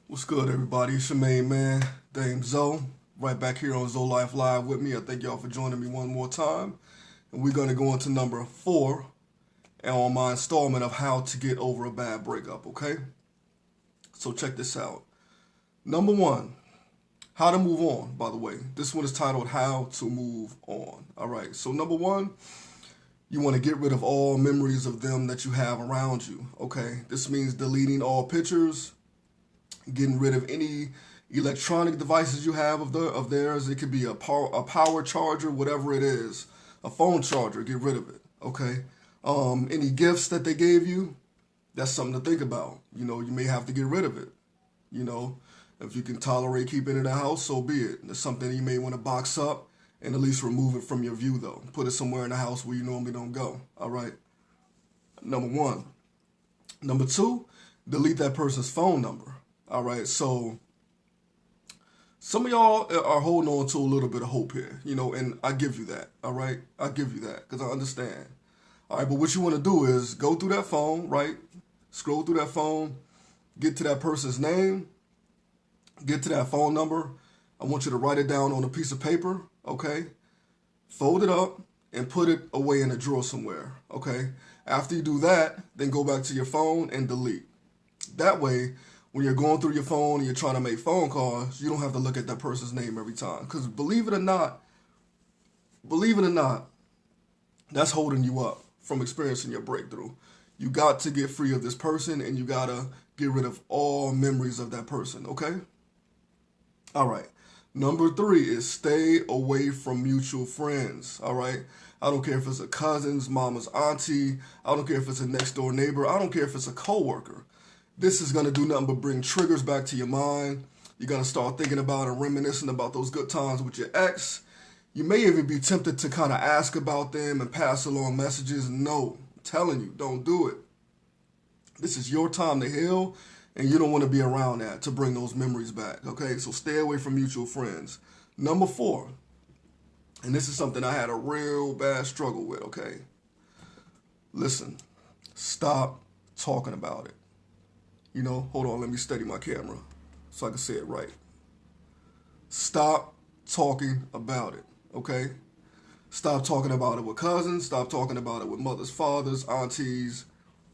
What's good, everybody? It's your main man, Dame Zoe, right back here on Zoe Life Live with me. I thank y'all for joining me one more time. And we're going to go into number 4 on my installment of how to get over a bad breakup, okay? So check this out. Number 1, how to move on, by the way. This one is titled How to Move On. All right, so number 1, you want to get rid of all memories of them that you have around you, okay? This means deleting all pictures, getting rid of any electronic devices you have of theirs. It could be a power charger, whatever it is, a phone charger. Get rid of it. Okay. Any gifts that they gave you, that's something to think about. You may have to get rid of it. If you can tolerate keeping it in the house, so be it. It's something you may want to box up and at least remove it from your view, though. Put it somewhere in the house where you normally don't go. All right. Number 1. Number 2, delete that person's phone number. All right, so some of y'all are holding on to a little bit of hope here, and I give you that, all right? I give you that because I understand. All right, but what you want to do is go through that phone, right? Scroll through that phone, get to that person's name, get to that phone number. I want you to write it down on a piece of paper, okay? Fold it up and put it away in a drawer somewhere, okay? After you do that, then go back to your phone and delete. That way, when you're going through your phone and you're trying to make phone calls, you don't have to look at that person's name every time. Because believe it or not, that's holding you up from experiencing your breakthrough. You got to get free of this person and you got to get rid of all memories of that person, okay? All right. Number 3 is stay away from mutual friends, all right? I don't care if it's a cousin's, mama's auntie. I don't care if it's a next door neighbor. I don't care if it's a coworker. This is going to do nothing but bring triggers back to your mind. You're going to start thinking about and reminiscing about those good times with your ex. You may even be tempted to kind of ask about them and pass along messages. No, I'm telling you, don't do it. This is your time to heal, and you don't want to be around that to bring those memories back, okay? So stay away from mutual friends. Number 4, and this is something I had a real bad struggle with, okay? Listen, stop talking about it. Hold on, let me steady my camera so I can say it right. Stop talking about it, okay? Stop talking about it with cousins. Stop talking about it with mothers, fathers, aunties.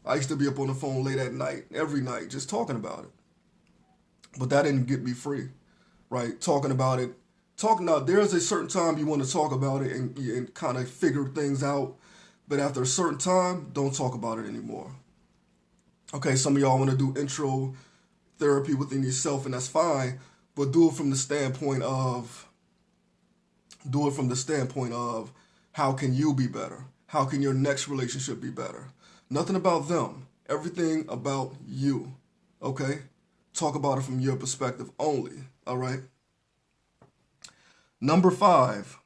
I used to be up on the phone late at night, every night, just talking about it. But that didn't get me free, right? Talking about it. There's a certain time you want to talk about it and kind of figure things out. But after a certain time, don't talk about it anymore. Okay, some of y'all want to do intro therapy within yourself, and that's fine, but do it from the standpoint of how can you be better? How can your next relationship be better? Nothing about them, everything about you, okay? Talk about it from your perspective only, all right? Number 5,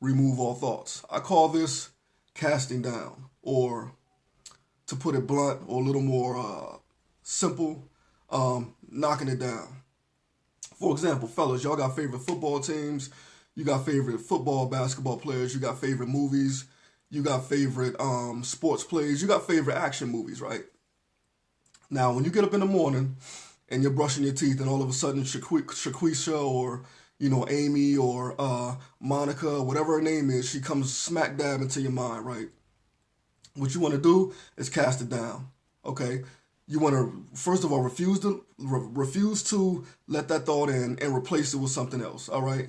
remove all thoughts. I call this casting down, or to put it blunt or a little more simple, knocking it down. For example, fellas, y'all got favorite football teams, you got favorite football, basketball players, you got favorite movies, you got favorite sports plays, you got favorite action movies, right? Now, when you get up in the morning and you're brushing your teeth and all of a sudden Shaquisha or, Amy or Monica, whatever her name is, she comes smack dab into your mind, right? What you want to do is cast it down, okay? You want to, first of all, refuse to let that thought in and replace it with something else, all right?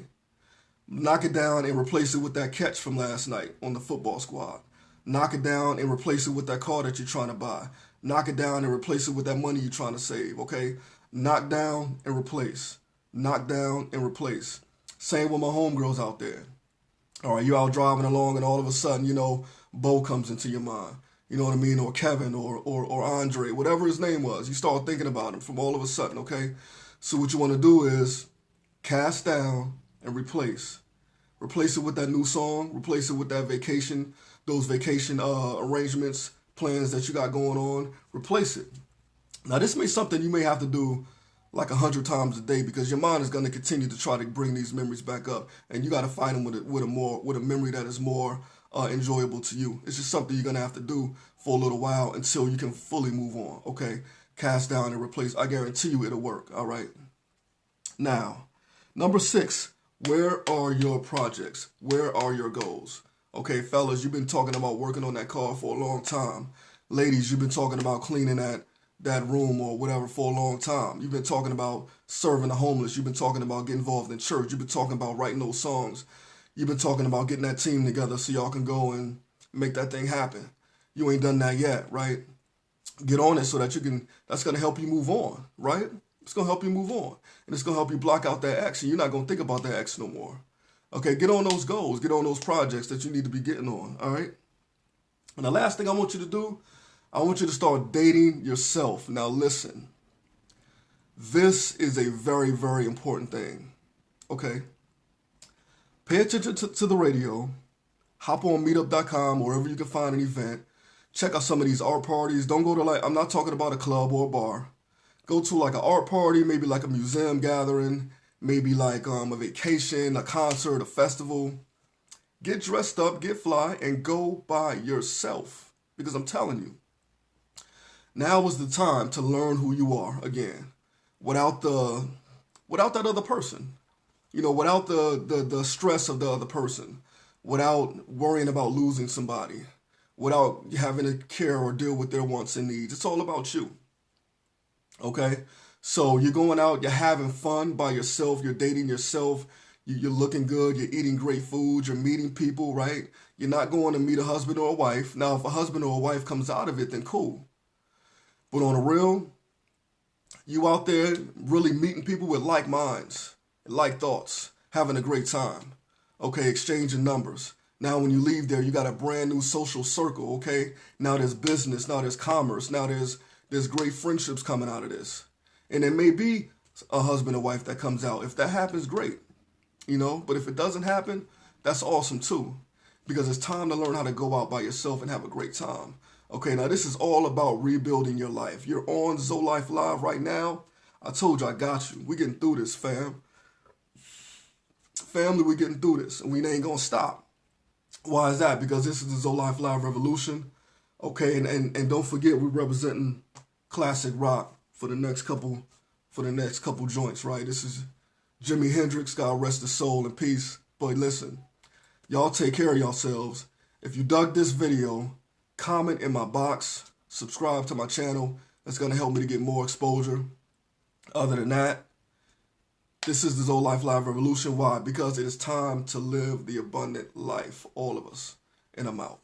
Knock it down and replace it with that catch from last night on the football squad. Knock it down and replace it with that car that you're trying to buy. Knock it down and replace it with that money you're trying to save, okay? Knock down and replace. Knock down and replace. Same with my homegirls out there. All right, you're out driving along and all of a sudden, Bo comes into your mind. You know what I mean? Or Kevin or Andre, whatever his name was. You start thinking about him from all of a sudden, okay? So what you want to do is cast down and replace. Replace it with that new song. Replace it with that vacation, those vacation arrangements, plans that you got going on. Replace it. Now, this may be something you may have to do like 100 times a day because your mind is going to continue to try to bring these memories back up, and you got to fight them with a memory that is more enjoyable to you. It's just something you're going to have to do for a little while until you can fully move on, okay? cast down and replaced. I guarantee you it'll work, all right? Now, number 6, where are your projects? Where are your goals? Okay, fellas, you've been talking about working on that car for a long time. Ladies, you've been talking about cleaning that room or whatever for a long time. You've been talking about serving the homeless. You've been talking about getting involved in church. You've been talking about writing those songs. You've been talking about getting that team together so y'all can go and make that thing happen. You ain't done that yet, right? Get on it so that that's going to help you move on, right? It's going to help you move on. And it's going to help you block out that X, and you're not going to think about that X no more. Okay, get on those goals. Get on those projects that you need to be getting on, all right? And the last thing I want you to do, I want you to start dating yourself. Now listen, this is a very, very important thing, okay? Pay attention to the radio. Hop on meetup.com, wherever you can find an event. Check out some of these art parties. Don't go to I'm not talking about a club or a bar. Go to like an art party, maybe like a museum gathering, maybe like a vacation, a concert, a festival. Get dressed up, get fly, and go by yourself. Because I'm telling you, now is the time to learn who you are again, without that other person. You know, without the stress of the other person, without worrying about losing somebody, without having to care or deal with their wants and needs. It's all about you. Okay? So you're going out, you're having fun by yourself, you're dating yourself, you're looking good, you're eating great food, you're meeting people, right? You're not going to meet a husband or a wife. Now, if a husband or a wife comes out of it, then cool. But on the real, you out there really meeting people with like minds, like thoughts, having a great time, okay, exchanging numbers. Now when you leave there, you got a brand new social circle, okay? Now there's business, now there's commerce, now there's great friendships coming out of this. And it may be a husband or wife that comes out. If that happens, great, you know? But if it doesn't happen, that's awesome too. Because it's time to learn how to go out by yourself and have a great time. Okay, now this is all about rebuilding your life. You're on Zoe Life Live right now. I told you I got you. We getting through this, fam. Family, we getting through this, and we ain't gonna stop. Why is that? Because this is the Zoe Life Live revolution. Okay, and don't forget we're representing classic rock for the next couple joints, right? This is Jimi Hendrix, God rest his soul in peace. But listen, y'all take care of yourselves. If you dug this video, comment in my box, subscribe to my channel. That's gonna help me to get more exposure. Other than that, this is the Zoe Life Live revolution. Why? Because it is time to live the abundant life, all of us. And I'm out.